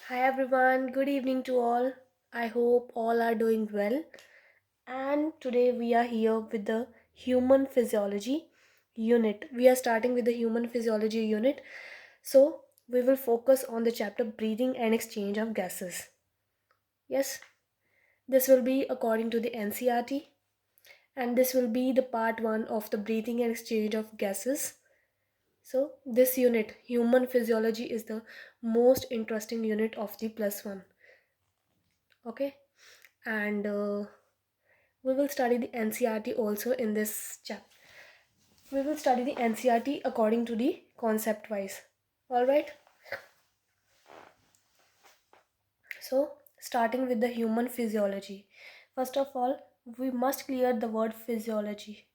Hi everyone, good evening to all. I hope all are doing well. And today we are here with the human physiology unit. We are starting with the human physiology unit. So we will focus on the chapter breathing and exchange of gases. Yes, this will be according to the NCRT, and this will be the part 1 of the breathing and exchange of gases. So this unit, human physiology, is the most interesting unit of the plus 1. Okay, and we will study the NCRT also in this chapter. We will study the NCRT according to the concept wise. Alright, so starting with the human physiology. First of all, we must clear the word physiology.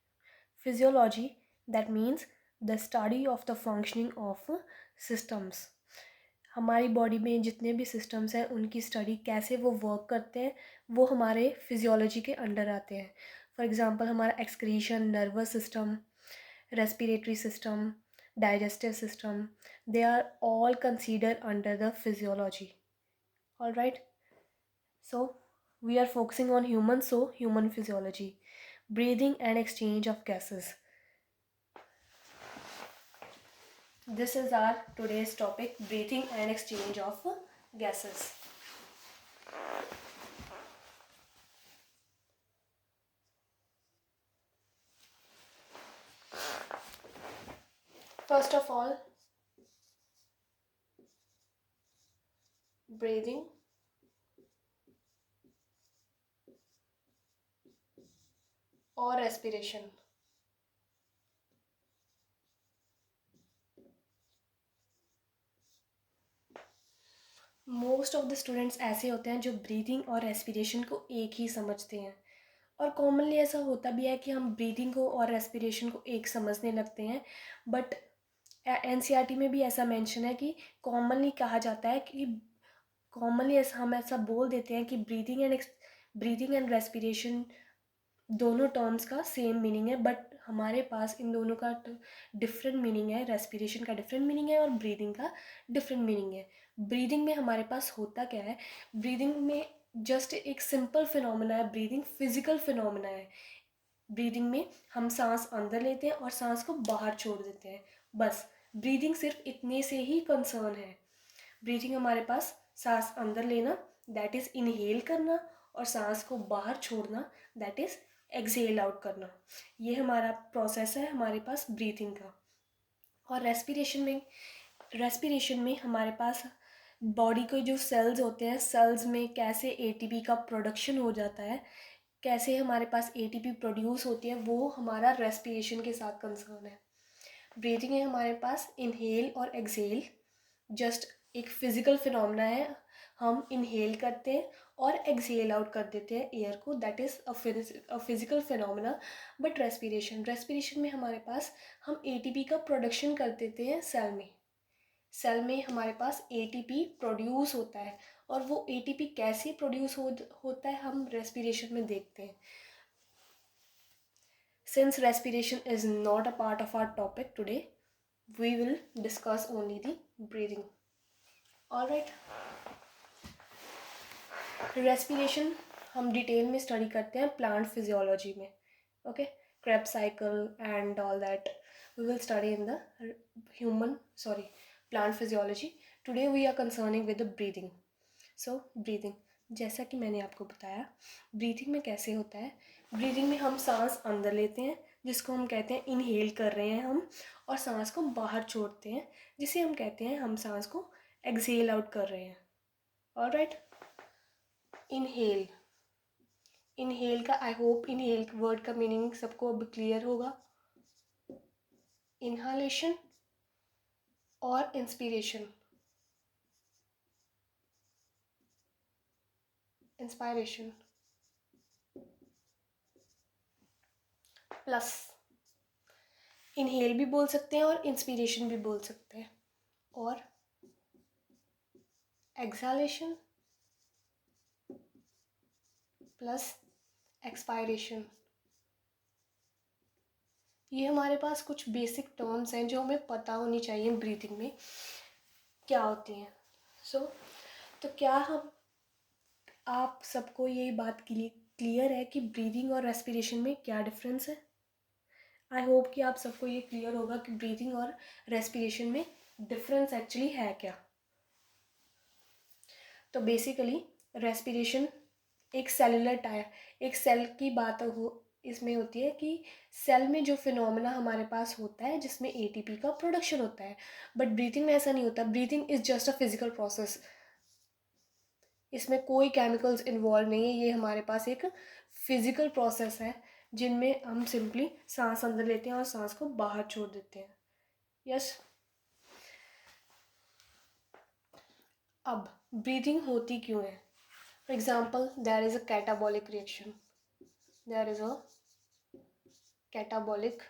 Physiology, that means the study of the functioning of systems. हमारी body में जितने भी systems हैं उनकी study कैसे वो work करते हैं वो हमारे फिजियोलॉजी के अंडर आते हैं. फॉर एग्जांपल हमारा excretion, nervous system, respiratory system, digestive system, they are all considered under the physiology. All right, so we are focusing on humans, so human physiology, breathing and exchange of gases. This is our today's topic, breathing and exchange of gases. First of all, breathing or respiration. Most of the students ऐसे होते हैं जो breathing और respiration को एक ही समझते हैं, और कॉमनली ऐसा होता भी है कि हम ब्रीदिंग को और रेस्पिरेशन को एक समझने लगते हैं. बट एनसीईआरटी में भी ऐसा मेंशन है कि कॉमनली कहा जाता है कि कॉमनली ऐसा हम ऐसा बोल देते हैं कि ब्रीदिंग एंड रेस्पिरेशन दोनों टर्म्स का सेम मीनिंग है, बट हमारे पास इन दोनों का डिफरेंट मीनिंग है. रेस्पिरेशन का डिफरेंट मीनिंग है और ब्रीदिंग का डिफरेंट मीनिंग है. ब्रीदिंग में हमारे पास होता क्या है, ब्रीदिंग में जस्ट एक सिंपल फिनोमेना है. ब्रीदिंग फिजिकल फिनोमेना है. ब्रीदिंग में हम सांस अंदर लेते हैं और सांस को बाहर छोड़ देते हैं, बस. ब्रीदिंग सिर्फ इतने से ही कंसर्न है. ब्रीदिंग हमारे पास सांस अंदर लेना, दैट इज़ इनहेल करना, और सांस को बाहर छोड़ना, दैट इज़ एक्सहेल आउट करना. ये हमारा प्रोसेस है हमारे पास ब्रीथिंग का. और रेस्पिरेशन में हमारे पास बॉडी के जो सेल्स होते हैं, सेल्स में कैसे एटीपी का प्रोडक्शन हो जाता है, कैसे हमारे पास एटीपी प्रोड्यूस होती है, वो हमारा रेस्पिरेशन के साथ कंसर्न है. ब्रीथिंग है हमारे पास इनहेल और एक्सहेल, जस्ट एक फिजिकल फिनोमेना है. हम इनहेल करते हैं और एक्सहेल आउट कर देते हैं एयर को, that is a physical phenomena. But respiration में हमारे पास हम एटीपी का प्रोडक्शन कर देते हैं सेल में हमारे पास एटीपी प्रोड्यूस होता है, और वो एटीपी कैसे प्रोड्यूस होता है हम रेस्पिरेशन में देखते हैं. Since respiration is not a part of our topic today, we will discuss only the breathing. Alright, respiration हम डिटेल में स्टडी करते हैं प्लांट फिजियोलॉजी में. Okay, Krebs cycle and all that we will study in the plant physiology. Today we are concerning with the breathing. So breathing, जैसा कि मैंने आपको बताया, ब्रीथिंग में कैसे होता है. ब्रीदिंग में हम सांस अंदर लेते हैं जिसको हम कहते हैं इनहेल कर रहे हैं हम, और सांस को बाहर छोड़ते हैं जिसे हम कहते हैं हम सांस को एक्सहेल आउट कर रहे हैं. Alright, inhale. इनहेल का आई होप इनहेल वर्ड का मीनिंग सबको अब क्लियर होगा. इनहालेशन और इंस्पिरेशन, इंस्पायरेशन, प्लस इनहेल भी बोल सकते हैं और इंस्पिरेशन भी बोल सकते हैं, और एक्सहालेशन प्लस एक्सपायरेशन. ये हमारे पास कुछ बेसिक टर्म्स हैं जो हमें पता होनी चाहिए ब्रीथिंग में क्या होती हैं. सो तो क्या हम आप सबको ये बात क्लियर है कि ब्रीदिंग और रेस्पिरेशन में क्या डिफरेंस है? आई होप कि आप सबको ये क्लियर होगा कि ब्रीदिंग और रेस्पिरेशन में डिफरेंस एक्चुअली है क्या। तो बेसिकली रेस्पिरेशन एक सेलुलर टाइप, एक सेल की बात हो इसमें होती है कि सेल में जो फिनोमेना हमारे पास होता है जिसमें एटीपी का प्रोडक्शन होता है, बट ब्रीथिंग में ऐसा नहीं होता। Breathing is just a physical process, इसमें कोई केमिकल्स इन्वॉल्व नहीं है। ये हमारे पास एक फिजिकल प्रोसेस है जिनमें हम सिंपली सांस अंदर लेते हैं और सांस को बाहर छोड़ देते हैं। यस। अब ब्रीदिंग होती क्यों है? For example, there is a catabolic reaction, there is a catabolic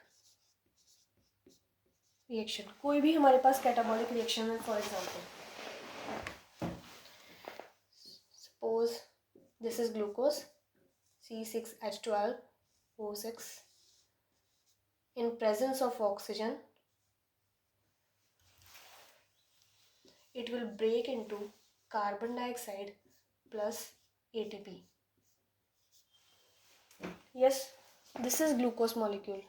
reaction. कोई भी हमारे पास कैटाबॉलिक रिएक्शन है, for example suppose this is glucose C6H12O6 in presence of oxygen, it will break into carbon dioxide plus ATP. Yes, this is glucose molecule.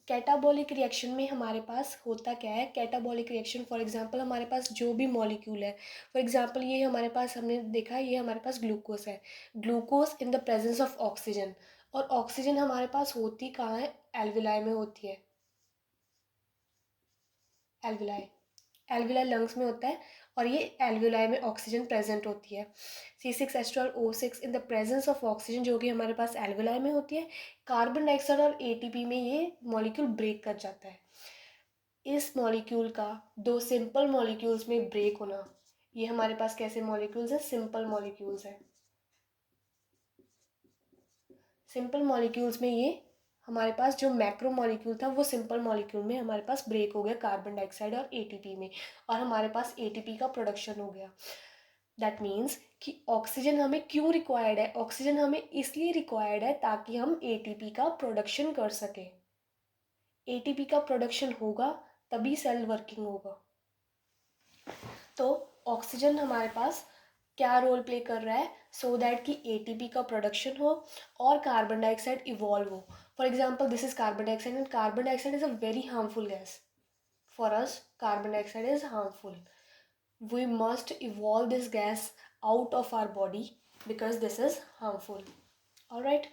Catabolic reaction में हमारे पास होता क्या है? कैटाबॉलिक रिएक्शन फॉर एग्जांपल हमारे पास जो भी मॉलिक्यूल है, फॉर एग्जांपल ये हमारे पास हमने देखा ये हमारे पास ग्लूकोज है, glucose in the presence of oxygen. और ऑक्सीजन हमारे पास होती कहाँ है? एल्विलाई में होती है। एल्विलाई, एल्विलाई लंग्स में होता है और ये एल्विलाई में ऑक्सीजन प्रेजेंट होती है। C6H12O6 in the presence of oxygen जो कि हमारे पास एल्विलाई में होती है, कार्बन डाइऑक्साइड और एटीपी में ये मॉलिक्यूल ब्रेक कर जाता है। इस मॉलिक्यूल का दो सिंपल मॉलिक्यूल्स में ब्रेक होना, ये हमारे पास कैसे मॉलिक्यूल्स हैं? सिंपल मॉलिक्यूल्स हैं। सिंपल मॉलिक्यूल्स में ये हमारे पास जो मैक्रो मॉलिक्यूल था वो सिंपल मॉलिक्यूल में हमारे पास ब्रेक हो गया कार्बन डाइऑक्साइड और एटीपी में, और हमारे पास एटीपी का प्रोडक्शन हो गया। दैट मीन्स कि ऑक्सीजन हमें क्यों रिक्वायर्ड है? ऑक्सीजन हमें इसलिए रिक्वायर्ड है ताकि हम एटीपी का प्रोडक्शन कर सकें। एटीपी का प्रोडक्शन होगा तभी सेल वर्किंग होगा। तो ऑक्सीजन हमारे पास क्या रोल प्ले कर रहा है? सो दैट कि एटीपी का प्रोडक्शन हो और कार्बन डाइऑक्साइड इवॉल्व हो। For example this is carbon dioxide and carbon dioxide is a very harmful gas for us. Carbon dioxide is harmful, we must evolve this gas out of our body because this is harmful. Alright,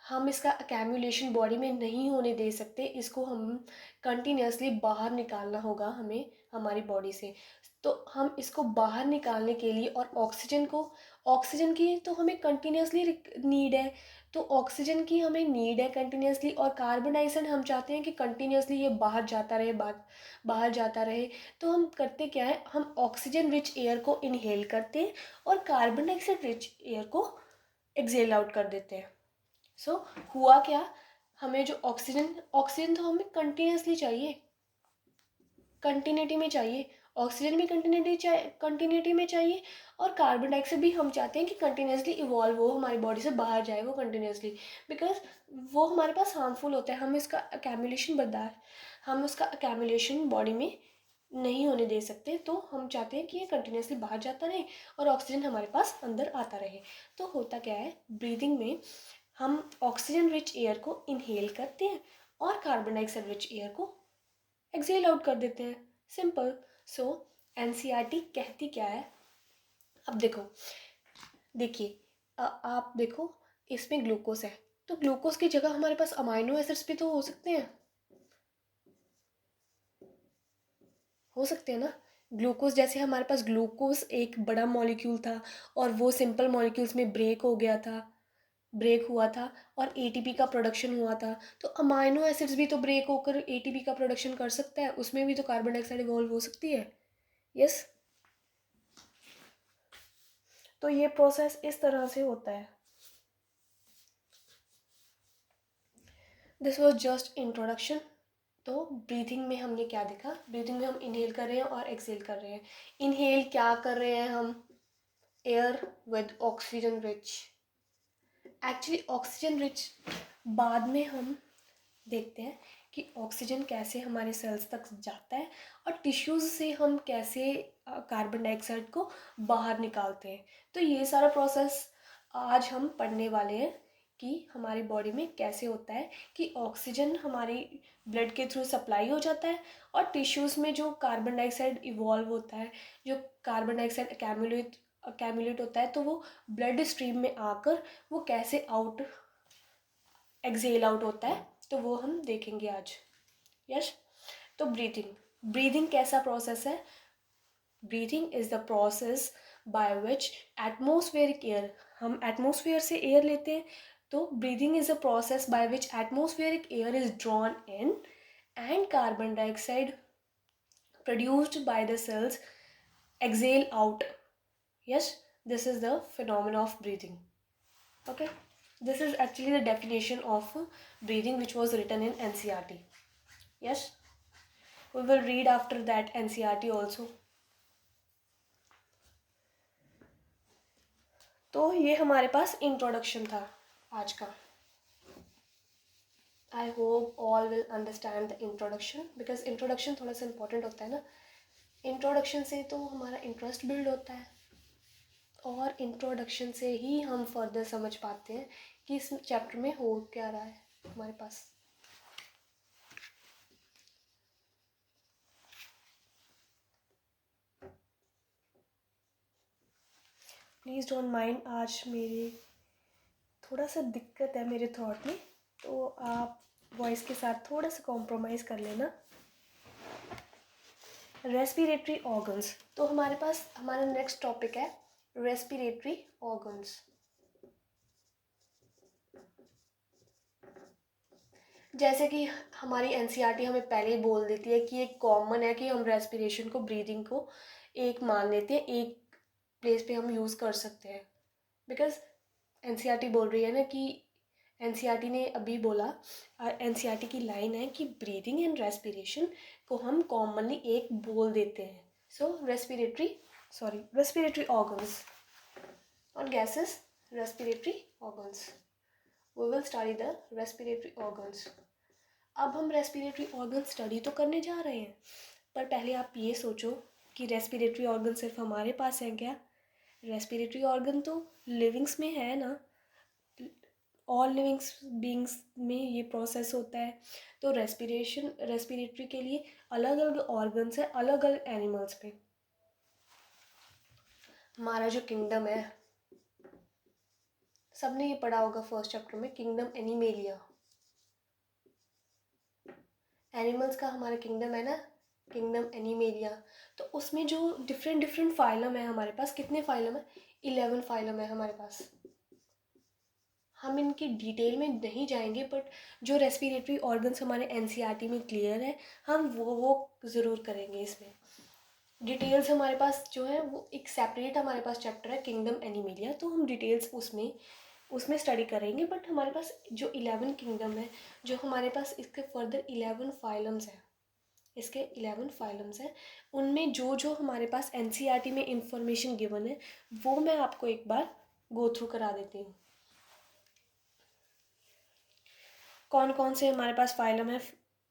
हम इसका अकैम्युलेशन body में नहीं होने दे सकते, इसको हम continuously बाहर निकालना होगा हमें हमारी बॉडी से। तो हम इसको बाहर निकालने के लिए और ऑक्सीजन की तो हमें कंटिन्यूसली नीड है, तो ऑक्सीजन की हमें नीड है कंटिन्यूसली, और कार्बन डाइऑक्साइड हम चाहते हैं कि कंटिन्यूसली ये बाहर जाता रहे, बाहर जाता रहे। तो हम करते क्या है? हम ऑक्सीजन रिच एयर को इनहेल करते हैं और कार्बन डाइऑक्साइड रिच एयर को एक्सेल आउट कर देते हैं। सो हुआ क्या? हमें जो ऑक्सीजन तो हमें कंटिन्यूसली चाहिए, कंटिन्यूटी में चाहिए, ऑक्सीजन भी कंटिन्यूटी में चाहिए, और कार्बन डाइऑक्साइड भी हम चाहते हैं कि कंटिन्यूसली इवॉल्व हो, हमारी बॉडी से बाहर जाए वो कंटिन्यूसली, बिकॉज वो हमारे पास हार्मफुल होता है। हम उसका अकैमुलेशन बॉडी में नहीं होने दे सकते, तो हम चाहते हैं कि ये कंटिन्यूसली बाहर जाता रहे और ऑक्सीजन हमारे पास अंदर आता रहे। तो होता क्या है? ब्रीदिंग में हम ऑक्सीजन रिच एयर को इनहेल करते हैं और कार्बन डाइऑक्साइड रिच एयर को एक्सेल आउट कर देते हैं। सिंपल। सो एनसीईआरटी कहती क्या है? अब देखिए आप देखो, इसमें ग्लूकोज है, तो ग्लूकोज की जगह हमारे पास अमाइनो एसिड्स भी तो हो सकते हैं, ना। ग्लूकोज जैसे हमारे पास ग्लूकोज एक बड़ा मॉलिक्यूल था और वो सिंपल मॉलिक्यूल्स में ब्रेक हुआ था और एटीपी का प्रोडक्शन हुआ था, तो अमाइनो एसिड्स भी तो ब्रेक होकर एटीपी का प्रोडक्शन कर सकता है, उसमें भी तो कार्बन डाइऑक्साइड इवॉल्व हो सकती है। यस। तो ये प्रोसेस इस तरह से होता है। This was just introduction. तो ब्रीथिंग में हमने क्या देखा? ब्रीथिंग में हम इनहेल कर रहे हैं और एक्सेल कर रहे हैं। इनहेल क्या कर रहे हैं हम? Air with oxygen rich. Actually oxygen rich बाद में हम देखते हैं। कि ऑक्सीजन कैसे हमारे सेल्स तक जाता है और टिश्यूज़ से हम कैसे कार्बन डाइऑक्साइड को बाहर निकालते हैं। तो ये सारा प्रोसेस आज हम पढ़ने वाले हैं कि हमारी बॉडी में कैसे होता है कि ऑक्सीजन हमारी ब्लड के थ्रू सप्लाई हो जाता है और टिश्यूज़ में जो कार्बन डाइऑक्साइड इवॉल्व होता है, जो कार्बन डाइऑक्साइड अकैमुलेट होता है, तो वो ब्लड स्ट्रीम में आकर वो कैसे एक्सेल आउट होता है, तो वो हम देखेंगे आज। यस, तो ब्रीदिंग कैसा प्रोसेस है? Breathing is the process by which atmospheric air, हम एटमॉस्फेयर से एयर लेते हैं, तो breathing is a process by which atmospheric air is drawn in and carbon dioxide produced by the cells exhale out. Yes, this is the phenomena of breathing. Okay, this is actually the definition of breathing which was written in NCERT. Yes, we will read after that NCERT also. तो ये हमारे पास introduction था आज का. I hope all will understand the introduction, because introduction थोड़ा सा important होता है ना. इंट्रोडक्शन से तो हमारा इंटरेस्ट बिल्ड होता है और इंट्रोडक्शन से ही हम फर्दर समझ पाते हैं कि इस चैप्टर में हो क्या रहा है हमारे पास. प्लीज़ डोंट माइंड, आज मेरे थोड़ा सा दिक्कत है मेरे थॉट में, तो आप वॉइस के साथ थोड़ा सा कॉम्प्रोमाइज़ कर लेना. रेस्पिरेटरी ऑर्गन्स, तो हमारे पास हमारा नेक्स्ट टॉपिक है रेस्पिरेटरी ऑर्गन्स. जैसे कि हमारी एनसीईआरटी हमें पहले ही बोल देती है कि एक कॉमन है कि हम रेस्पिरेशन को, ब्रीदिंग को एक मान लेते हैं, एक प्लेस पे हम यूज़ कर सकते हैं. बिकॉज एनसीईआरटी बोल रही है ना कि एनसीईआरटी ने अभी बोला, एनसीईआरटी की लाइन है कि ब्रीदिंग एंड रेस्पिरेशन को हम कॉमनली एक बोल देते हैं. सो रेस्पिरेटरी ऑर्गन्स और gases, respiratory organs. We will study the respiratory organs. अब हम रेस्पिरेटरी ऑर्गन स्टडी तो करने जा रहे हैं, पर पहले आप ये सोचो कि रेस्पिरेटरी ऑर्गन सिर्फ हमारे पास है क्या? रेस्पिरेटरी ऑर्गन तो लिविंग्स में है ना, ऑल लिविंग्स बींग्स में ये प्रोसेस होता है. तो रेस्पिरेटरी के लिए अलग अलग ऑर्गन्स है अलग अलग एनिमल्स पे. हमारा जो किंगडम है, सबने ये पढ़ा होगा फर्स्ट चैप्टर में, किंगडम एनिमेलिया. एनिमल्स का हमारा किंगडम है ना, किंगडम एनिमेलिया. तो उसमें जो डिफरेंट फाइलम है हमारे पास, कितने फाइलम है? 11 फाइलम है हमारे पास. हम इनकी डिटेल में नहीं जाएंगे, बट जो रेस्पिरेटरी ऑर्गन्स हमारे एनसीईआरटी में क्लियर है, हम वो ज़रूर करेंगे. इसमें डिटेल्स हमारे पास जो है वो एक सेपरेट हमारे पास चैप्टर है किंगडम एनिमेलिया, तो हम डिटेल्स उसमें स्टडी करेंगे. बट हमारे पास जो 11 किंगडम है, जो हमारे पास इसके फर्दर 11 फाइलम्स हैं, इसके 11 फाइलम्स हैं, उनमें जो जो हमारे पास एनसीईआरटी में इंफॉर्मेशन गिवन है वो मैं आपको एक बार गो थ्रू करा देती हूँ. कौन कौन से हमारे पास फाइलम है?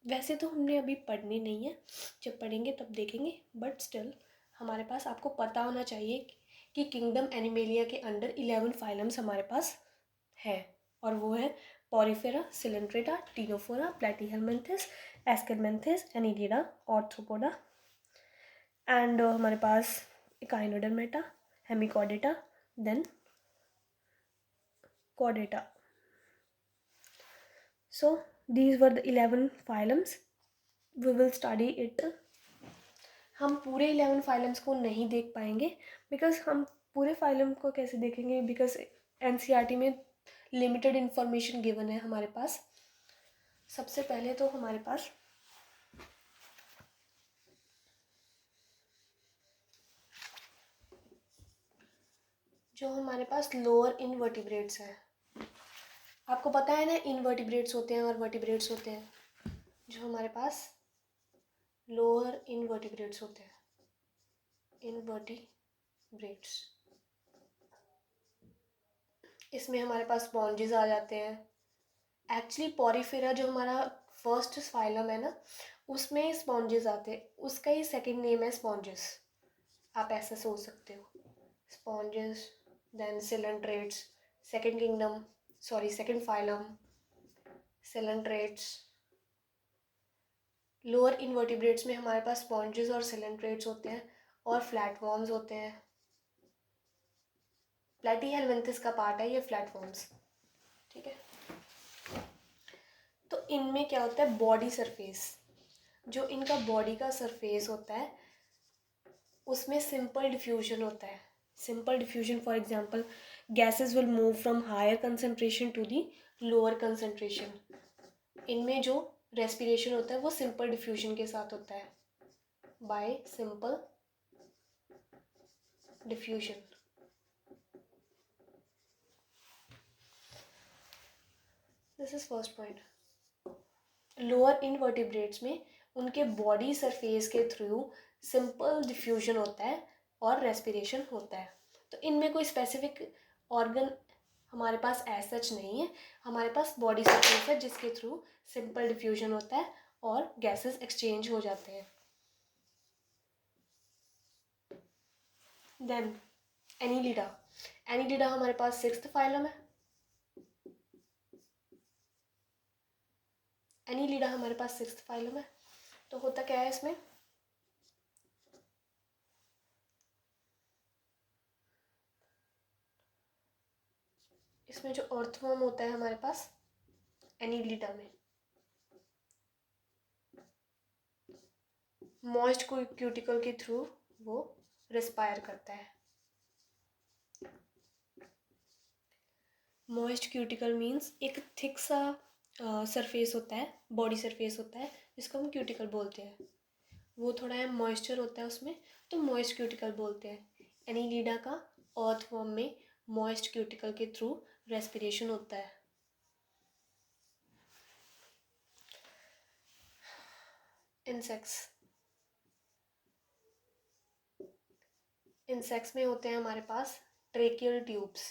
वैसे तो हमने अभी पढ़नी नहीं है, जब पढ़ेंगे तब देखेंगे, बट स्टिल हमारे पास आपको पता होना चाहिए कि किंगडम एनिमेलिया के अंडर 11 फाइलम्स हमारे पास है. और वो है porifera, coelenterata, ctenophora, platyhelminthes, aschelminthes, annelida, arthropoda. And हमारे पास echinodermata, hemichordata, then chordata. So these were the 11 phylums. We will study it. हम पूरे 11 फाइलम्स को नहीं देख पाएंगे, बिकॉज हम पूरे फाइलम को कैसे देखेंगे, बिकॉज एनसीईआरटी में लिमिटेड इन्फॉर्मेशन गिवन है हमारे पास. सबसे पहले तो हमारे पास जो हमारे पास लोअर इनवर्टिब्रेट्स है. आपको पता है ना, इनवर्टिब्रेट्स होते हैं और वर्टिब्रेट्स होते हैं. जो हमारे पास लोअर इनवर्टिब्रेट्स होते हैं, इनवर्टिब्रेट्स, इसमें हमारे पास स्पॉन्जेस आ जाते हैं. एक्चुअली पॉरीफेरा जो हमारा फर्स्ट फाइलम है ना, उसमें स्पॉन्जेस आते हैं, उसका ही सेकंड नेम है स्पॉन्जेस, आप ऐसा सोच सकते हो, sponges, then coelenterates, second kingdom, sorry second phylum, coelenterates. Lower invertebrates में हमारे पास स्पॉन्जेस और सिलेंट्रेट्स होते हैं, और फ्लैटफॉर्म्स होते हैं। प्लेटीहेलमिन्थस का पार्ट है ये फ्लैटफॉर्म्स, ठीक है। तो इनमें क्या होता है, बॉडी सरफेस, जो इनका बॉडी का सरफेस होता है उसमें सिंपल डिफ्यूजन होता है। Simple diffusion, for example, gases will move from higher concentration to the lower concentration. इनमें जो रेस्पिरेशन होता है वो सिंपल डिफ्यूजन के साथ होता है, bye simple diffusion. This is first point. Lower invertebrates में उनके बॉडी सरफेस के थ्रू सिंपल डिफ्यूजन होता है और रेस्पिरेशन होता है। तो इनमें कोई स्पेसिफिक ऑर्गन हमारे पास एज सच नहीं है, हमारे पास बॉडी सरफेस है जिसके थ्रू सिंपल डिफ्यूजन होता है और गैसेस एक्सचेंज हो जाते हैं। देन एनीलिडा, एनीलिडा हमारे पास सिक्स्थ फाइलम है। एनीलिडा हमारे पास सिक्स्थ फाइलम है। तो होता क्या है इसमें, इसमें जो अर्थवर्म होता है हमारे पास एनीलिडा में, मॉइस्ट क्यूटिकल के थ्रू वो रिस्पायर करता है। मॉइस्ट क्यूटिकल मीन्स एक थिक सा सरफेस होता है, बॉडी सरफेस होता है जिसको हम क्यूटिकल बोलते हैं, वो थोड़ा है मॉइस्चर होता है उसमें, तो मॉइस्ट क्यूटिकल बोलते हैं। एनीलिडा का अर्थवर्म में मॉइस्ट क्यूटिकल के थ्रू रेस्पिरेशन होता है। इंसेक्ट्स, इंसेक्ट्स में होते हैं हमारे पास ट्रेकियल ट्यूब्स।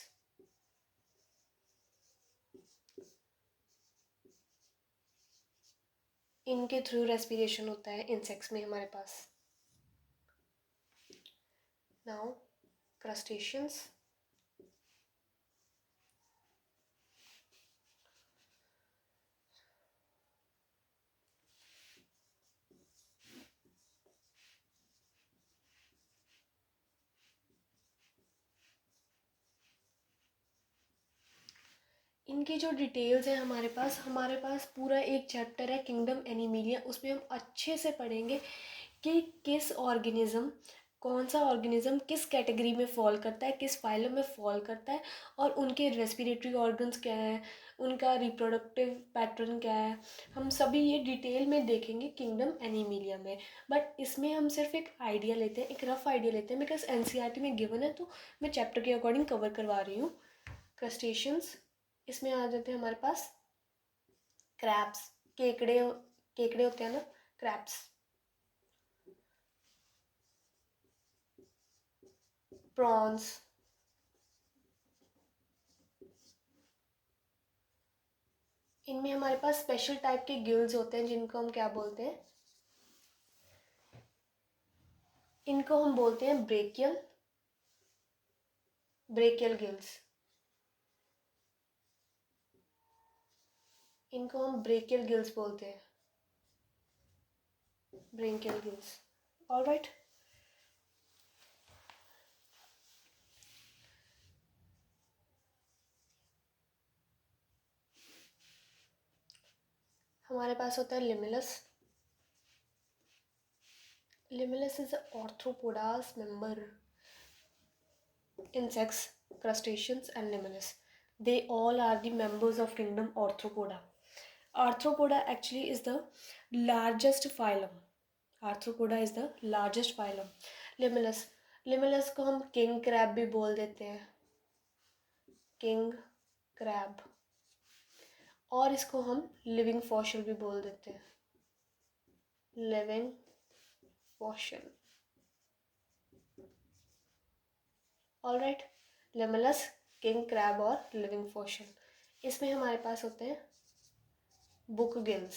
इनके थ्रू रेस्पिरेशन होता है इंसेक्ट्स में हमारे पास। नाउ क्रस्टेशियंस, इनकी जो डिटेल्स हैं हमारे पास पूरा एक चैप्टर है किंगडम एनिमिलिया, उसमें हम अच्छे से पढ़ेंगे कि किस ऑर्गेनिज्म, कौन सा ऑर्गेनिज्म किस कैटेगरी में फॉल करता है, किस फाइलम में फॉल करता है, और उनके रेस्पिरेटरी ऑर्गन्स क्या है, उनका रिप्रोडक्टिव पैटर्न क्या है, हम सभी ये डिटेल में देखेंगे किंगडम एनिमिलिया में। बट इसमें हम सिर्फ एक आइडिया लेते हैं, एक रफ आइडिया लेते हैं, बिकॉज एनसीईआरटी में गिवन है तो मैं चैप्टर के अकॉर्डिंग कवर करवा रही हूँ। क्रस्टेशियंस, इसमें आ जाते हैं हमारे पास क्रैब्स, केकड़े, केकड़े होते हैं ना, क्रैब्स, प्रॉन्स, इनमें हमारे पास स्पेशल टाइप के गिल्स होते हैं जिनको हम क्या बोलते हैं, इनको हम बोलते हैं ब्रेकियल, ब्रेकियल गिल्स, इनको हम ब्रेकियल गिल्स बोलते हैं, ब्रेकियल गिल्स। ऑलराइट, हमारे पास होता है limulus. Limulus is arthropoda's member, insects, crustaceans and limulus, they all are the members of kingdom arthropoda. Arthropoda actually is the largest phylum, arthropoda is the largest phylum. limulus, limulus को हम king crab भी बोल देते हैं, king crab, और इसको हम living fossil भी बोल देते हैं, living fossil. All right, limulus, king crab और लिविंग फॉसिल। इसमें हमारे पास होते हैं बुक गिल्स,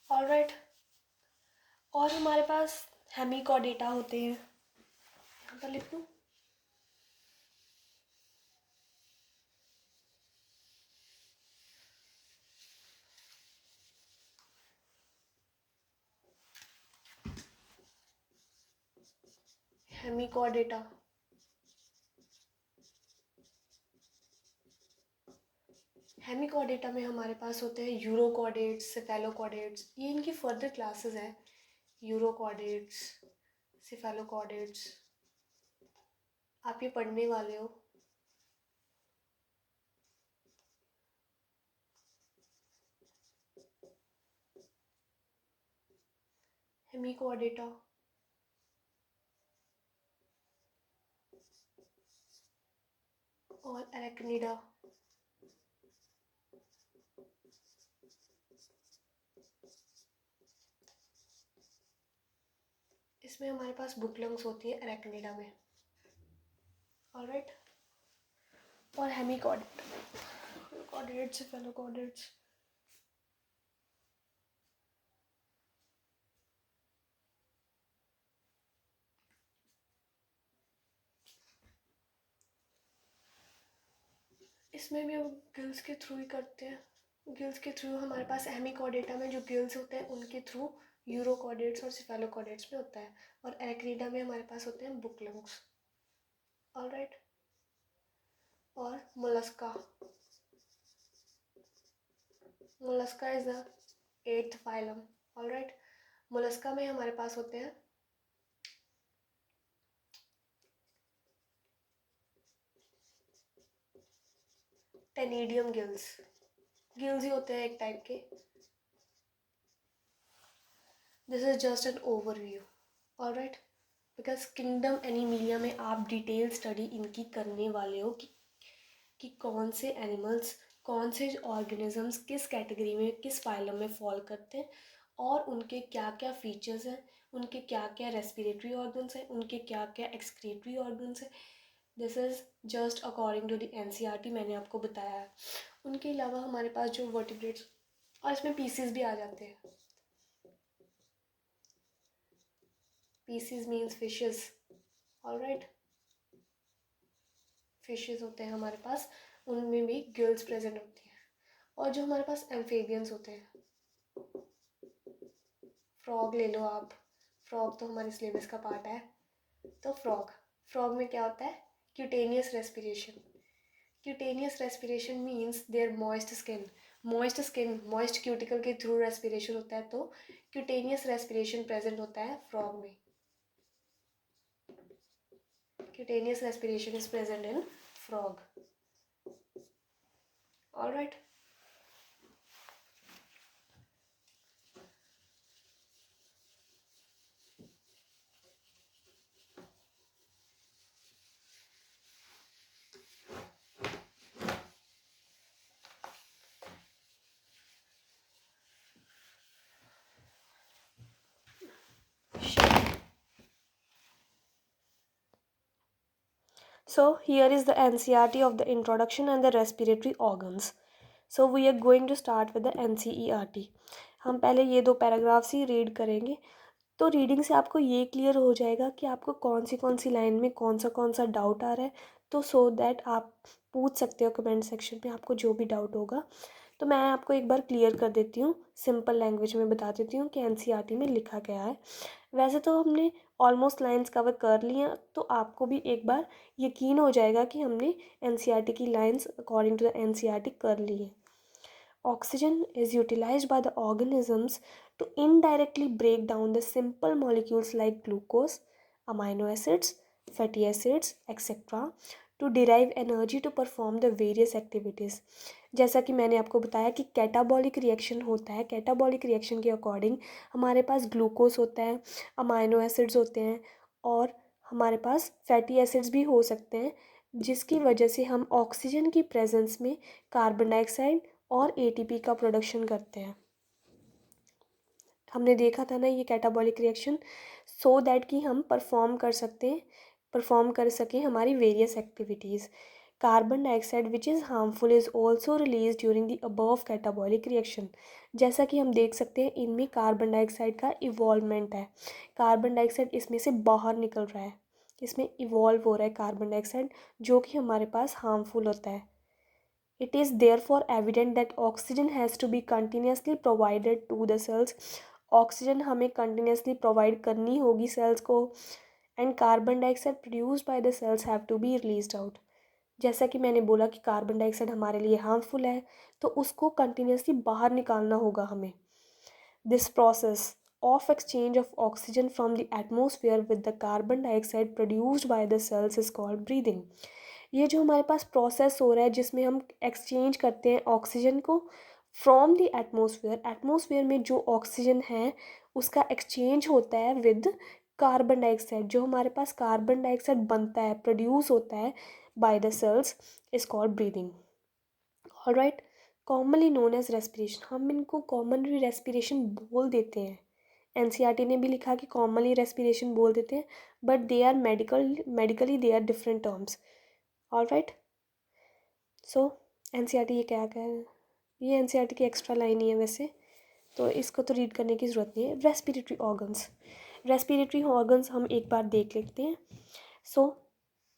ऑलराइट। और हमारे पास हेमिकॉर्डेटा होते हैं, यहाँ पर लिख दूँ। हेमिकॉर्डेटा, हेमिकॉर्डेटा में हमारे पास होते हैं यूरोकॉर्डेट्स, सेफेलोकॉर्डेट्स, ये इनकी फर्दर क्लासेस हैं। यूरोकॉर्डेट्स, सेफेलोकॉर्डेट्स, आप ये पढ़ने वाले हो। हेमिकॉर्डेटा और एरेक्निडा। इसमें हमारे पास बुक लंग्स होती है एरेक्निडा में। ऑलराइट। और हेमिकॉर्डेट, कॉर्डेट्स, सेफेलोकॉर्डेट्स, इसमें भी हम गिल्स के थ्रू ही करते हैं। गिल्स के थ्रू हमारे पास हेमिकॉर्डेटा में जो गिल्स होते हैं उनके थ्रू यूरोकॉर्डेट्स और सेफेलोकॉर्डेट्स में होता है। और एरेक्निडा में हमारे पास होते हैं बुक लंग्स। ऑलराइट। और Mollusca, Mollusca is the 8th phylum. Alright. Mollusca में हमारे पास होते हैं टेनिडियम गिल्स, गिल्स ही होते हैं एक टाइप के। This is just an overview. Alright. Because kingdom Animalia में आप डिटेल स्टडी इनकी करने वाले हो कि कौन से एनिमल्स, कौन से ऑर्गेनिजम्स किस कैटेगरी में, किस फाइलम में फॉल करते हैं और उनके क्या क्या फीचर्स हैं, उनके क्या क्या रेस्पिरेटरी ऑर्गन्स हैं, उनके क्या क्या एक्सक्रीटरी ऑर्गन्स हैं। This is just according to the NCERT मैंने आपको बताया है। उनके अलावा हमारे पास जो वर्टिब्रेट्स, और इसमें पीसीज भी आ जाते हैं। Pisces means fishes. Alright. Fishes होते हैं हमारे पास, उनमें भी गिल्स प्रेजेंट होती हैं। और जो हमारे पास एम्फेबियंस होते हैं, फ्रॉग ले लो आप, फ्रॉग तो हमारे सिलेबस का पार्ट है। तो फ्रॉग, फ्रॉग में क्या होता है? Cutaneous respiration. Cutaneous respiration means their moist skin, moist skin, moist cuticle के थ्रू रेस्पिरेशन होता है। तो क्यूटेनियस रेस्पिरेशन प्रेजेंट होता है फ्रॉग में। Cutaneous respiration is present in frog. Alright. So here is the NCERT of the introduction and the respiratory organs. So we are going to start with the NCERT. हम पहले ये 2 paragraphs ही read करेंगे। तो reading से आपको ये clear हो जाएगा कि आपको कौन सी लाइन में कौन सा डाउट आ रहा है। तो सो दैट आप पूछ सकते हो कमेंट सेक्शन में आपको जो भी डाउट होगा। तो मैं आपको एक बार क्लियर कर देती हूँ, सिंपल लैंग्वेज में बता देती हूँ कि एनसीईआरटी में लिखा गया है। वैसे तो हमने ऑलमोस्ट लाइंस कवर कर ली हैं, तो आपको भी एक बार यकीन हो जाएगा कि हमने एनसीईआरटी की lines according to the NCERT कर ली है। Oxygen is utilized by the organisms to indirectly break down the simple molecules like glucose, amino acids, fatty acids, etc. to derive energy to perform the various activities. जैसा कि मैंने आपको बताया कि catabolic reaction होता है। कैटाबॉलिक रिएक्शन के according हमारे पास ग्लूकोज होता है, अमाइनो एसिड्स होते हैं और हमारे पास फैटी एसिड्स भी हो सकते हैं, जिसकी वजह से हम ऑक्सीजन की प्रेजेंस में कार्बन डाइऑक्साइड और एटीपी का प्रोडक्शन करते हैं। हमने देखा था ना ये कैटाबॉलिक रिएक्शन, सो दैट कि हम परफॉर्म कर सकें हमारी various activities. Carbon dioxide which is harmful is also release during the above catabolic reaction. जैसा कि हम देख सकते हैं इनमें कार्बन डाइऑक्साइड का इवॉल्वमेंट है, कार्बन डाइऑक्साइड इसमें से बाहर निकल रहा है, इसमें इवॉल्व हो रहा है कार्बन डाइऑक्साइड, जो कि हमारे पास हार्मफुल होता है। It is therefore evident that oxygen has to be continuously provided to the cells. Oxygen हमें कंटिन्यूसली प्रोवाइड करनी होगी सेल्स को, and carbon dioxide produced by the cells have to be released out. जैसा कि मैंने बोला कि कार्बन डाइऑक्साइड हमारे लिए हार्मफुल है, तो उसको कंटिन्यूसली बाहर निकालना होगा हमें। This process of exchange of oxygen from the atmosphere with the carbon dioxide produced by the cells is called breathing. ये जो हमारे पास प्रोसेस हो रहा है जिसमें हम एक्सचेंज करते हैं ऑक्सीजन को फ्रॉम द एटमोसफेयर, एटमोसफेयर में जो ऑक्सीजन है उसका एक्सचेंज होता है विद कार्बन डाइऑक्साइड, जो हमारे पास कार्बन डाइऑक्साइड बनता है, प्रोड्यूस होता है by the cells, is called breathing. Alright, commonly known as respiration, हम इनको कॉमनली रेस्पिरेशन बोल देते हैं। एनसीईआरटी ने भी लिखा कि कॉमनली रेस्पिरेशन बोल देते हैं, but they are medically they are different terms. Alright, so NCERT ये क्या कह रहा है, ये एनसीईआरटी की एक्स्ट्रा लाइन ही है वैसे, तो इसको तो रीड करने की ज़रूरत नहीं है। रेस्पिरेटरी ऑर्गन्स, रेस्पिरेटरी ऑर्गन्स हम एक बार देख लेते हैं।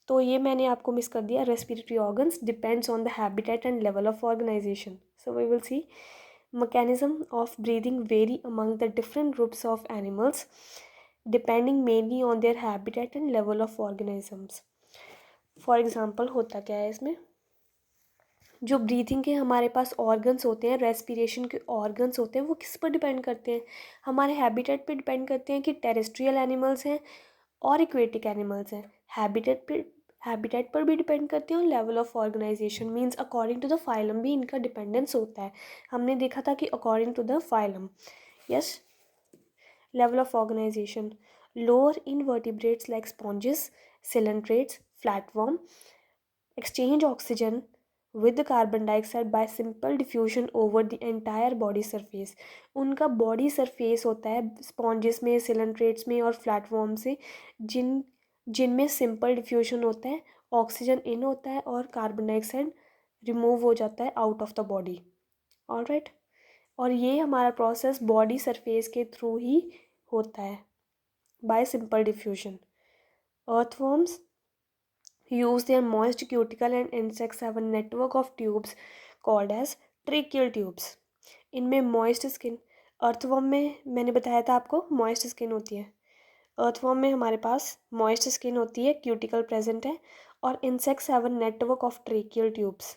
तो ये मैंने आपको मिस कर दिया। Respiratory organs depends on the habitat and level of organisation. So we will see mechanism of breathing vary among the different groups of animals depending mainly on their habitat and level of organisms. For example, होता क्या है इसमें, जो breathing के हमारे पास organs होते हैं, respiration के ऑर्गन्स होते हैं, वो किस पर डिपेंड करते हैं, हमारे हैबिटेट पे डिपेंड करते हैं कि टेरेस्ट्रियल एनिमल्स हैं और एक्वेटिक एनिमल्स हैं। हैबिटेट पर भी डिपेंड करते हैं और level of organisation means according to the phylum भी इनका डिपेंडेंस होता है। हमने देखा था कि according to the phylum, yes. Level of organisation, lower invertebrates like sponges, coelenterates, flatworm exchange oxygen with the carbon dioxide by simple diffusion over the entire body surface. उनका body surface होता है sponges में, coelenterates में और फ्लैटफॉर्म से, जिनमें simple diffusion होता है, ऑक्सीजन इन होता है और कार्बन डाइऑक्साइड रिमूव हो जाता है out of the body. Alright, और ये हमारा प्रोसेस बॉडी सरफेस के थ्रू ही होता है bye simple diffusion. Earthworms use their moist cuticle and insects have a network of tubes called as tracheal tubes. इनमें moist skin, अर्थवर्म में मैंने बताया था आपको moist skin होती है, अर्थवर्म में हमारे पास moist skin होती है, क्यूटिकल प्रेजेंट है, और insects have a network of tracheal tubes.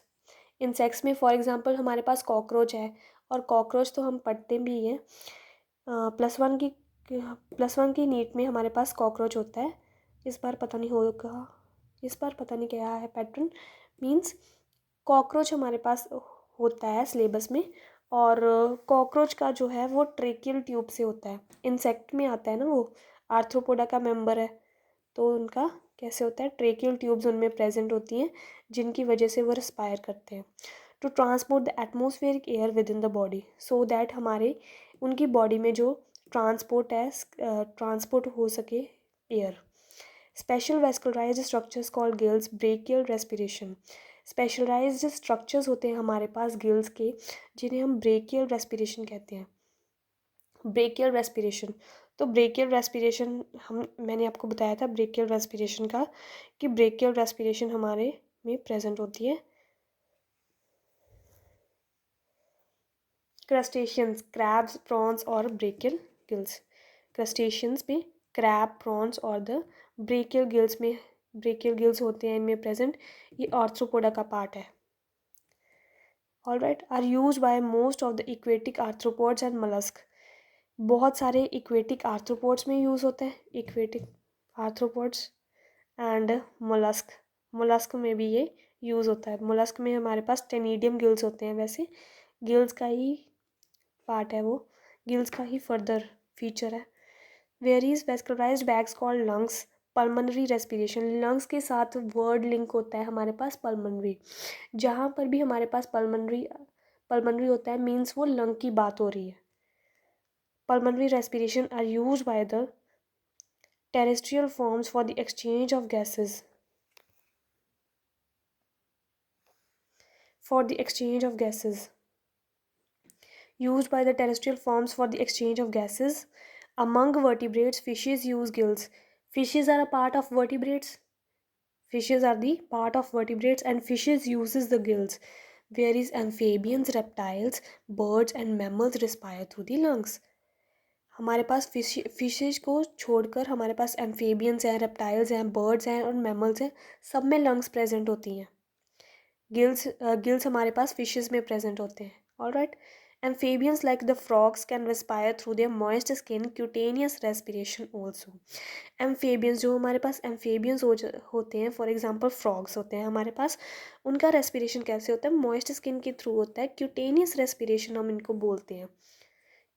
Insects में फॉर एग्जांपल हमारे पास कॉकरोच है, और कॉकरोच तो हम पढ़ते भी हैं +1 की नीट में हमारे पास कॉकरोच होता है। इस बार पता नहीं होगा, इस बार पता नहीं क्या है पैटर्न, मींस कॉकरोच हमारे पास होता है सिलेबस में, और कॉकरोच का जो है वो ट्रेकियल ट्यूब से होता है। इंसेक्ट में आता है ना, वो आर्थ्रोपोडा का मेंबर है, तो उनका कैसे होता है, ट्रेकियल ट्यूब्स उनमें प्रेजेंट होती हैं जिनकी वजह से वो रिस्पायर करते हैं to transport the atmospheric air within the body, so that हमारे उनकी बॉडी में जो ट्रांसपोर्ट हो सके air. Special vascularised structures called gills branchial respiration, specialised structures होते हैं हमारे पास गिल्स के, जिन्हें हम ब्रेकियल रेस्पिरेशन कहते हैं। ब्रेकियल रेस्पिरेशन, तो ब्रेकियल रेस्पिरेशन मैंने आपको बताया था ब्रेकियल रेस्पिरेशन का, कि ब्रेकियल रेस्पिरेशन हमारे में प्रेजेंट होती है। क्रस्टेशियंस, क्रैब्स, प्रॉन्स और ब्रेकियल गिल्स, क्रस्टेशियंस में क्रैब, प्रॉन्स और द ब्रेकियल गिल्स होते हैं इनमें प्रेजेंट। ये आर्थ्रोपोडा का पार्ट है। Alright, are used by most of the aquatic arthropods and mollusc, बहुत सारे इक्वेटिक आर्थ्रोपोड्स में यूज़ होता है, इक्वेटिक आर्थ्रोपोड्स एंड मोलस्क में भी ये यूज़ होता है। मोलस्क में हमारे पास टेनिडियम गिल्स होते हैं, वैसे गिल्स का ही पार्ट है वो, गिल्स का ही फर्दर फीचर है। Varies vascularised bags called lungs, pulmonary respiration, lungs के साथ वर्ड लिंक होता है हमारे पास पल्मनरी, जहाँ पर भी हमारे पास पल्मनरी होता है मीन्स वो लंग की बात हो रही है। Pulmonary respiration are used by the terrestrial forms for the exchange of gases. for the exchange of gases. Used by the terrestrial forms for the exchange of gases. Among vertebrates, fishes use gills. Fishes are a part of vertebrates. Fishes are the part of vertebrates and fishes uses the gills. Whereas amphibians, reptiles, birds and mammals respire through the lungs. हमारे पास fishes को छोड़कर हमारे पास एम्फेबियंस हैं, reptiles हैं, birds हैं और mammals हैं, सब में लंग्स प्रेजेंट होती हैं. गिल्स हमारे पास फिशेज में प्रेजेंट होते हैं. Alright. Amphibians like the frogs can respire through their moist skin cutaneous respiration also. Amphibians जो हमारे पास एम्फेबियंस होते हैं, फॉर एग्जांपल फ्रॉग्स होते हैं हमारे पास, उनका रेस्पिरेशन कैसे होता है? मॉइस्ट स्किन के थ्रू होता है. क्यूटेनियस रेस्पिरेशन हम इनको बोलते हैं.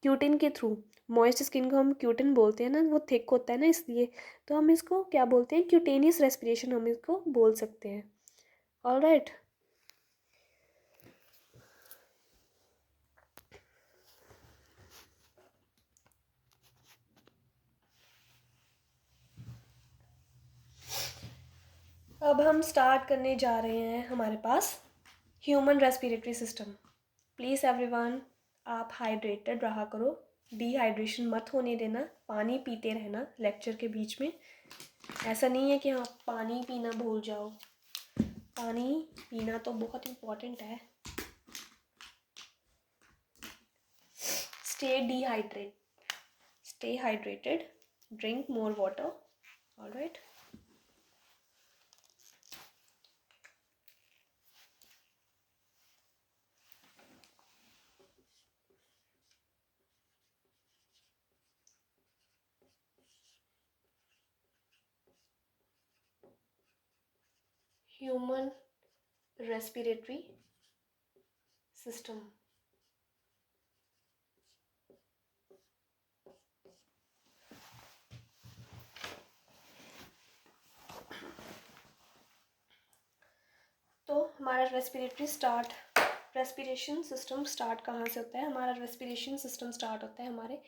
क्यूटिन के थ्रू. मॉइस्ट स्किन को हम क्यूटिन बोलते हैं ना, वो थिक होता है ना, इसलिए तो हम इसको क्या बोलते हैं? क्यूटेनियस रेस्पिरेशन हम इसको बोल सकते हैं. ऑलराइट. अब हम स्टार्ट करने जा रहे हैं हमारे पास human respiratory system. Please everyone, आप हाइड्रेटेड रहा करो, डिहाइड्रेशन मत होने देना, पानी पीते रहना लेक्चर के बीच में. ऐसा नहीं है कि आप पानी पीना भूल जाओ, पानी पीना तो बहुत इम्पोर्टेंट है. Stay hydrated, drink more water. All right. Human respiratory system. तो हमारा रेस्पिरेशन सिस्टम स्टार्ट कहाँ से होता है? हमारा रेस्पिरेशन सिस्टम स्टार्ट होता है हमारे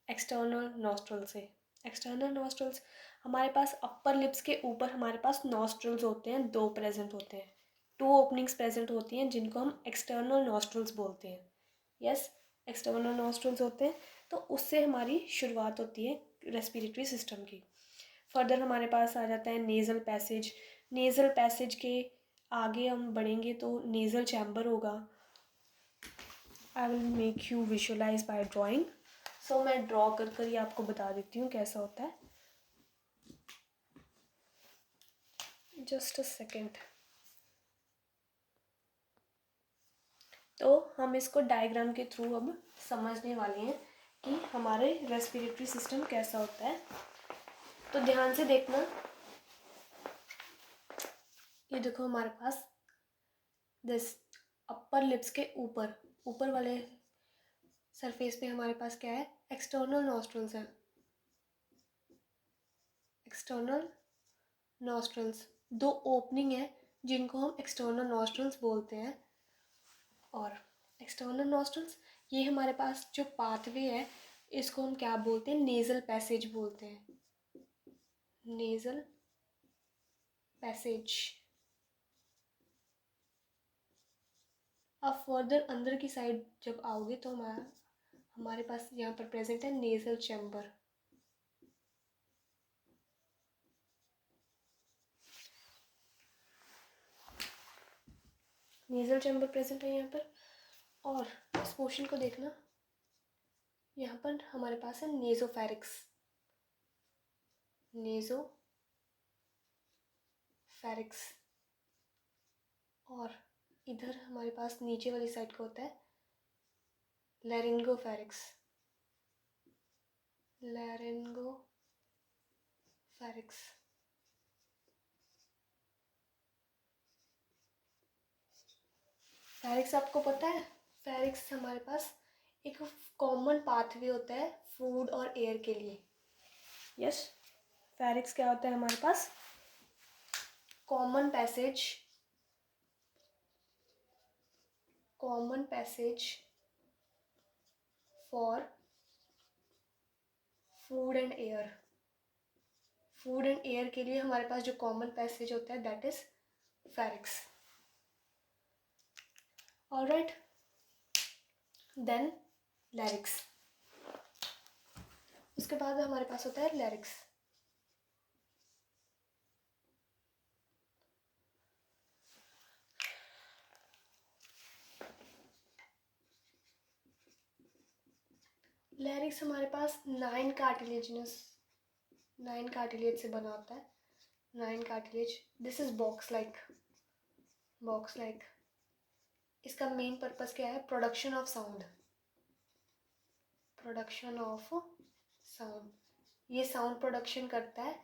एक्सटर्नल नॉस्ट्रल से. एक्सटर्नल नॉस्ट्रल्स हमारे पास अपर लिप्स के ऊपर हमारे पास नॉस्ट्रल्स होते हैं, 2 प्रेजेंट होते हैं. 2 ओपनिंग्स प्रेजेंट होती हैं जिनको हम एक्सटर्नल नॉस्ट्रल्स बोलते हैं. यस, एक्सटर्नल नॉस्ट्रल्स होते हैं. तो उससे हमारी शुरुआत होती है रेस्पिरेटरी सिस्टम की. फर्दर हमारे पास आ जाता है नेज़ल पैसेज. नेज़ल पैसेज के आगे हम बढ़ेंगे तो नेज़ल चैम्बर होगा. I will make you visualise by drawing. So मैं ड्रॉ कर कर ही आपको बता देती हूँ कैसा होता है. Just a second. तो हम इसको डायग्राम के थ्रू अब समझने वाले हैं कि हमारे रेस्पिरेटरी सिस्टम कैसा होता है. तो ध्यान से देखना. ये देखो हमारे पास दिस अपर लिप्स के ऊपर वाले सरफेस पे हमारे पास क्या है? एक्सटर्नल नॉस्ट्रल्स हैं. एक्सटर्नल नॉस्ट्रल्स 2 ओपनिंग है जिनको हम एक्सटर्नल नॉस्ट्रल्स बोलते हैं. और एक्सटर्नल नॉस्ट्रल्स, ये हमारे पास जो पाथवे है इसको हम क्या बोलते हैं? नेज़ल पैसेज बोलते हैं. Nasal passage. अब फर्दर अंदर की साइड जब आओगे तो हमारे पास यहाँ पर प्रेजेंट है nasal chamber. Nasal chamber present है यहाँ पर. और इस पोर्शन को देखना, यहाँ पर हमारे पास है नेज़ोफेरिक्स. नेज़ोफेरिक्स. और इधर हमारे पास नीचे वाली साइड को होता है लैरिंगोफेरिक्स. लैरिंगोफेरिक्स. फेरिक्स आपको पता है? फेरिक्स हमारे पास एक कॉमन पाथवे होता है फूड और एयर के लिए. यस, फेरिक्स क्या होता है हमारे पास? Common passage for food and air. Food and air के लिए हमारे पास जो कॉमन पैसेज होता है that is pharynx. Alright, then larynx. उसके बाद हमारे पास होता है लिरिक्स। लिरिक्स हमारे पास 9 कार्टिलेज से बना होता है। 9 cartilage, this is box like. इसका मेन पर्पस क्या है? Production of sound. ये साउंड प्रोडक्शन करता है।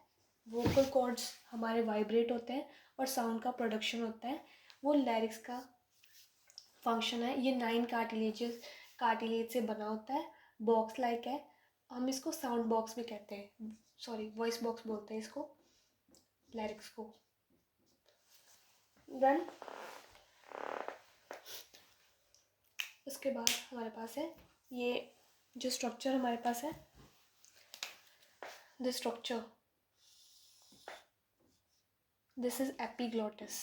वोकल कॉर्ड्स हमारे वाइब्रेट होते हैं और साउंड का प्रोडक्शन होता है। वो लिरिक्स का फंक्शन है। ये 9 कार्टिलेज से बना होता है। बॉक्स लाइक है। हम इसको साउंड बॉक्स भी कहते हैं, सॉरी वॉइस बॉक्स बोलते हैं इसको, लिरिक्स को। देन उसके बाद हमारे पास है ये जो स्ट्रक्चर हमारे पास है, this structure, this is epiglottis.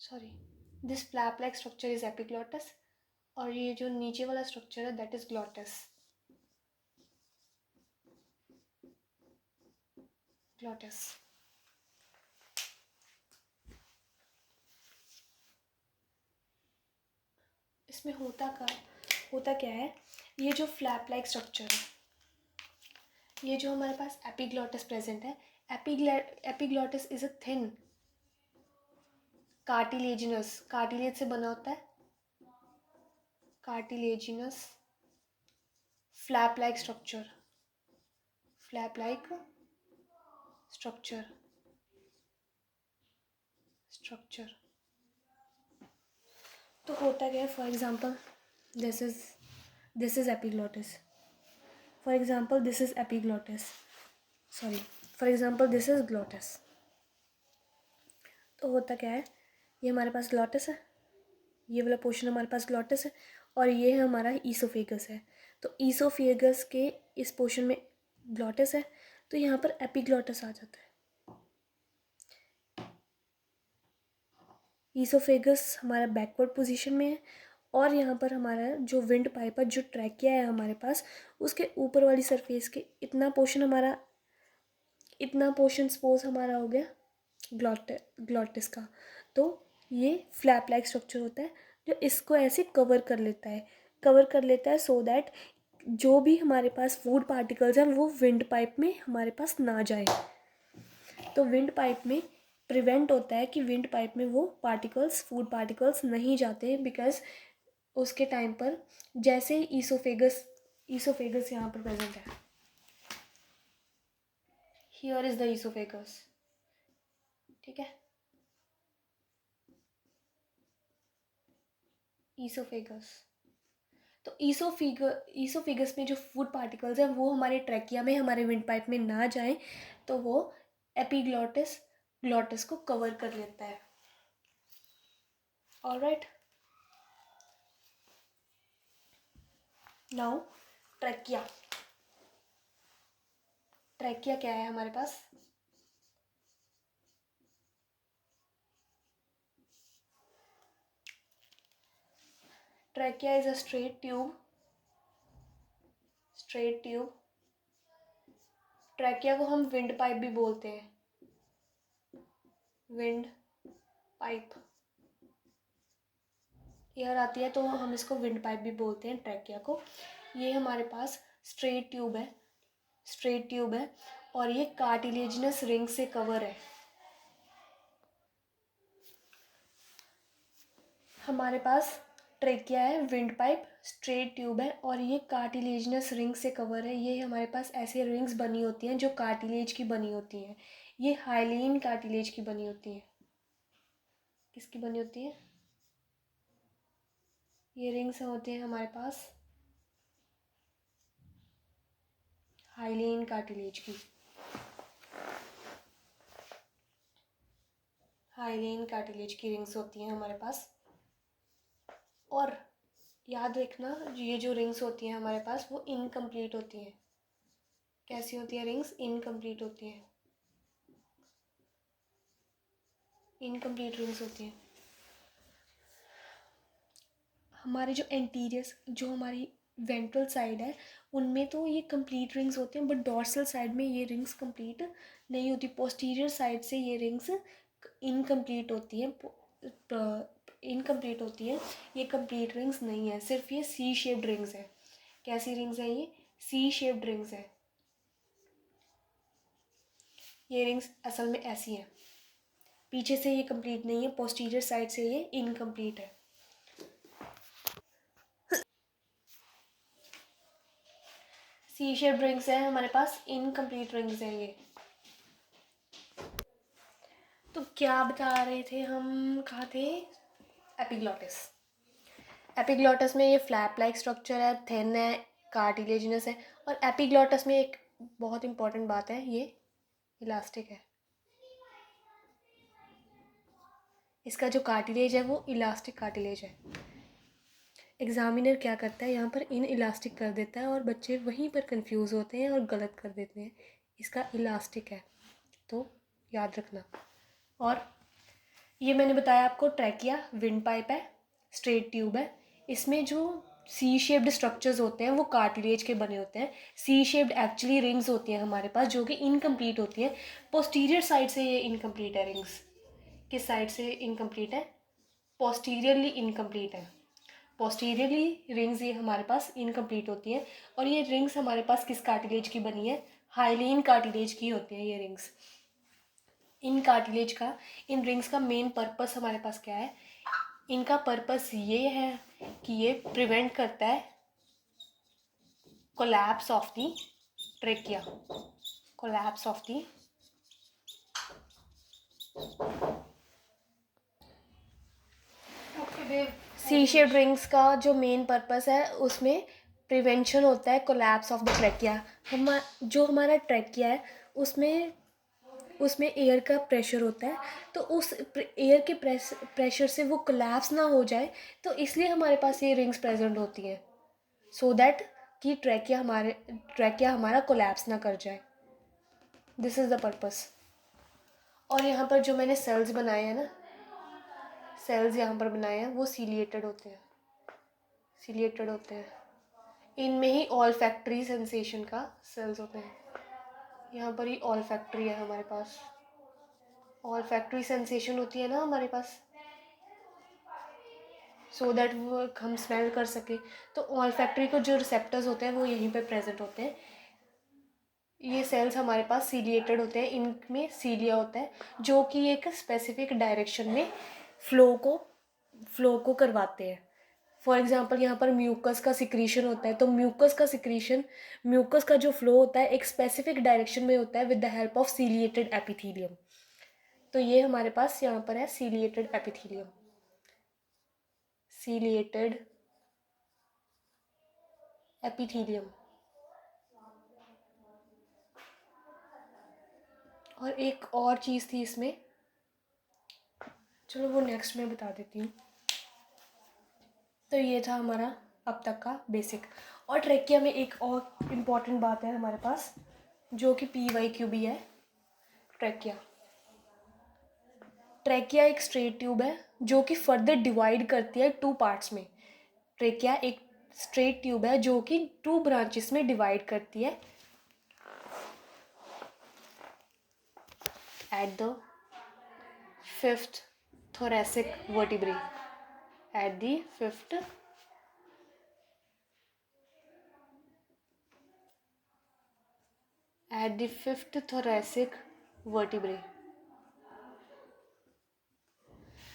Sorry, this flap like structure is epiglottis, और ये जो नीचे वाला स्ट्रक्चर है दैट इज ग्लॉटिस। इसमें होता क्या है? ये जो फ्लैप लाइक स्ट्रक्चर है, ये जो हमारे पास एपिग्लॉटिस प्रेजेंट है, epiglottis is a thin cartilage से बना होता है। Cartilaginous flap like structure. तो होता क्या है? For example this is epiglottis. For example this is glottis. तो होता क्या है? ये हमारे पास ग्लॉटिस है, ये वाला पोर्शन हमारे पास ग्लॉटिस है, और ये है हमारा ईसोफेगस है। तो ईसोफेगस के इस पोर्शन में ग्लॉटिस है, तो यहाँ पर एपिग्लॉटिस आ जाता है। ईसोफेगस हमारा बैकवर्ड पोजीशन में है, और यहाँ पर हमारा जो विंड पाइप है, जो ट्रैकिया है हमारे पास, उसके ऊपर वाली सरफेस के इतना पोर्शन सपोज हमारा हो गया ग्लॉटिस का। तो ये फ्लैप लाइक स्ट्रक्चर होता है जो इसको ऐसे कवर कर लेता है सो दैट जो भी हमारे पास फूड पार्टिकल्स हैं वो विंड पाइप में हमारे पास ना जाए। तो विंड पाइप में प्रिवेंट होता है कि विंड पाइप में वो फूड पार्टिकल्स नहीं जाते, बिकॉज उसके टाइम पर जैसे ईसोफेगस यहाँ पर प्रेजेंट है, हियर इज द ईसोफेगस, ठीक है। तो ईसोफेगस में जो फूड पार्टिकल्स हैं वो हमारे ट्रैकिया में, हमारे विंड पाइप में ना जाएं, तो वो ग्लॉटिस को कवर कर लेता है। ऑलराइट, नाउ ट्रैकिया क्या है हमारे पास? Trachea is a straight tube. Trachea को हम विंड पाइप भी बोलते हैं, विंड पाइप। एयर आती है तो हम इसको विंड पाइप भी बोलते हैं ट्रैकिया को। ये हमारे पास स्ट्रेट ट्यूब है और ये कार्टिलेजिनस रिंग से कवर है। हमारे पास ट्रेकिया है, विंड पाइप, स्ट्रेट ट्यूब है और ये कार्टिलेजिनस रिंग से कवर है। ये हमारे पास ऐसे रिंग्स बनी होती हैं जो कार्टिलेज की बनी होती हैं। ये हाइलीन कार्टिलेज की बनी होती है। किसकी बनी होती है? ये रिंग्स होते हैं हमारे पास हाइलीन कार्टिलेज की। रिंग्स होती हैं हमारे पास। और याद रखना, ये जो रिंग्स होती हैं हमारे पास वो इनकम्प्लीट होती हैं। कैसी होती है रिंग्स? इनकम्प्लीट होती हैं, इनकम्प्लीट रिंग्स होती हैं। हमारे जो एंटीरियर्स, जो हमारी वेंट्रल साइड है, उनमें तो ये कंप्लीट रिंग्स होते हैं, बट डॉर्सल साइड में ये रिंग्स कंप्लीट नहीं होती। पोस्टीरियर साइड से ये रिंग्स इनकम्प्लीट होती हैं, इनकम्प्लीट होती है। ये कंप्लीट रिंग्स नहीं है, सिर्फ ये सी शेप्ड रिंग्स है। कैसी रिंग्स है ये? सी शेप्ड रिंग्स है। ये रिंग्स असल में ऐसी हैं, पीछे से ये कंप्लीट नहीं है, पोस्टीरियर साइड से ये इनकम्प्लीट है। सी शेप्ड रिंग्स है हमारे पास, इनकम्प्लीट रिंग्स है ये। तो क्या बता रहे थे हम, कहाँ थे? एपिग्लॉटिस। एपिग्लॉटिस में ये फ्लैप लाइक स्ट्रक्चर है, थिन है, कार्टिलेजिनस है। और एपिग्लॉटिस में एक बहुत इंपॉर्टेंट बात है, ये इलास्टिक है। इसका जो कार्टिलेज है वो इलास्टिक कार्टिलेज है। एग्जामिनर क्या करता है, यहाँ पर इन इलास्टिक कर देता है और बच्चे वहीं पर कंफ्यूज होते हैं और गलत कर देते हैं। इसका इलास्टिक है, तो याद रखना। और ये मैंने बताया आपको, ट्रैकिया विंड पाइप है, स्ट्रेट ट्यूब है। इसमें जो सी शेप्ड स्ट्रक्चर्स होते हैं वो कार्टिलेज के बने होते हैं। सी शेप्ड एक्चुअली रिंग्स होती हैं हमारे पास, जो कि इनकम्प्लीट होती हैं। पोस्टीरियर साइड से ये इनकम्प्लीट है रिंग्स। किस साइड से इनकम्प्लीट है? पोस्टीरियरली इनकम्प्लीट है। पोस्टीरियरली रिंग्स ये हमारे पास इनकम्प्लीट होती हैं। और ये रिंग्स हमारे पास किस कार्टिलेज की बनी है? हाइलीन कार्टिलेज की होती हैं ये रिंग्स। इन कार्टिलेज का, इन रिंग्स का मेन पर्पस हमारे पास क्या है? इनका पर्पस ये है कि ये प्रिवेंट करता है collapse of the trachea, collapse of the C shaped rings का जो मेन पर्पस है उसमें प्रिवेंशन होता है कोलैप्स ऑफ द ट्रेकिया। जो हमारा ट्रेकिया है उसमें उसमें एयर का प्रेशर होता है, तो उस एयर के प्रेशर से वो कोलैप्स ना हो जाए, तो इसलिए हमारे पास ये रिंग्स प्रेजेंट होती हैं, सो दैट कि ट्रैकिया हमारा कोलैप्स ना कर जाए। This is the purpose. और यहाँ पर जो मैंने सेल्स बनाए हैं ना, सेल्स यहाँ पर बनाए हैं, वो सीलिएटेड होते हैं, सीलिएटेड होते हैं। इनमें ही ऑल फैक्ट्री सेंसेशन का सेल्स होते हैं। यहाँ पर ही ऑल फैक्ट्री है हमारे पास, ऑल फैक्ट्री सेंसेशन होती है ना हमारे पास, सो दैट वो हम स्मेल कर सके। तो ऑल फैक्ट्री को जो रिसेप्टर्स होते हैं वो यहीं पे प्रेजेंट होते हैं। ये सेल्स हमारे पास सीलिएटेड होते हैं, इनमें सीलिया होता है जो कि एक स्पेसिफिक डायरेक्शन में फ्लो को करवाते हैं। फॉर एग्जांपल यहाँ पर म्यूकस का सिक्रीशन होता है, तो म्यूकस का जो फ्लो होता है एक स्पेसिफिक डायरेक्शन में होता है with the help of ciliated epithelium. तो ये हमारे पास यहाँ पर है सीलिएटेड एपिथीलियम, सीलिएटेड एपिथीलियम। और एक और चीज़ थी इसमें, चलो वो नेक्स्ट में बता देती हूँ। तो ये था हमारा अब तक का बेसिक। और ट्रेकिया में एक और इम्पॉर्टेंट बात है हमारे पास, जो कि PYQ भी है। ट्रेकिया ट्रेकिया एक स्ट्रेट ट्यूब है जो कि फर्दर डिवाइड करती है टू पार्ट्स में। ट्रेकिया एक स्ट्रेट ट्यूब है जो कि 2 ब्रांचेस में डिवाइड करती है at the 5th thoracic vertebrae, at the 5th thoracic vertebrae।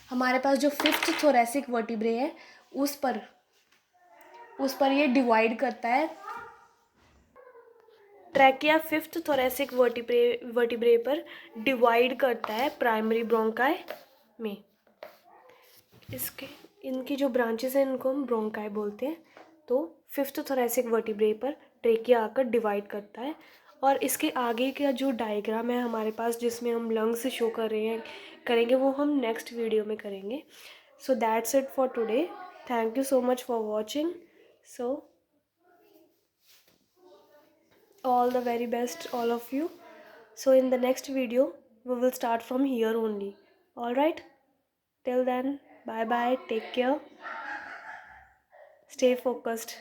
हमारे पास जो 5th thoracic vertebrae है उस पर ये डिवाइड करता है। ट्रैकिया 5th thoracic vertebrae पर डिवाइड करता है प्राइमरी ब्रोंकाई में। इनकी जो ब्रांचेस हैं इनको हम ब्रोंकाई बोलते हैं। तो 5th thoracic vertebrae पर ट्रेकिया आकर डिवाइड करता है। और इसके आगे का जो डायग्राम है हमारे पास जिसमें हम लंग्स शो करेंगे वो हम नेक्स्ट वीडियो में करेंगे। So that's it for today. Thank you so much for watching. So All the very best, all of you. So in the next video we will start from here only. All right, till then, bye bye, take care, stay focused.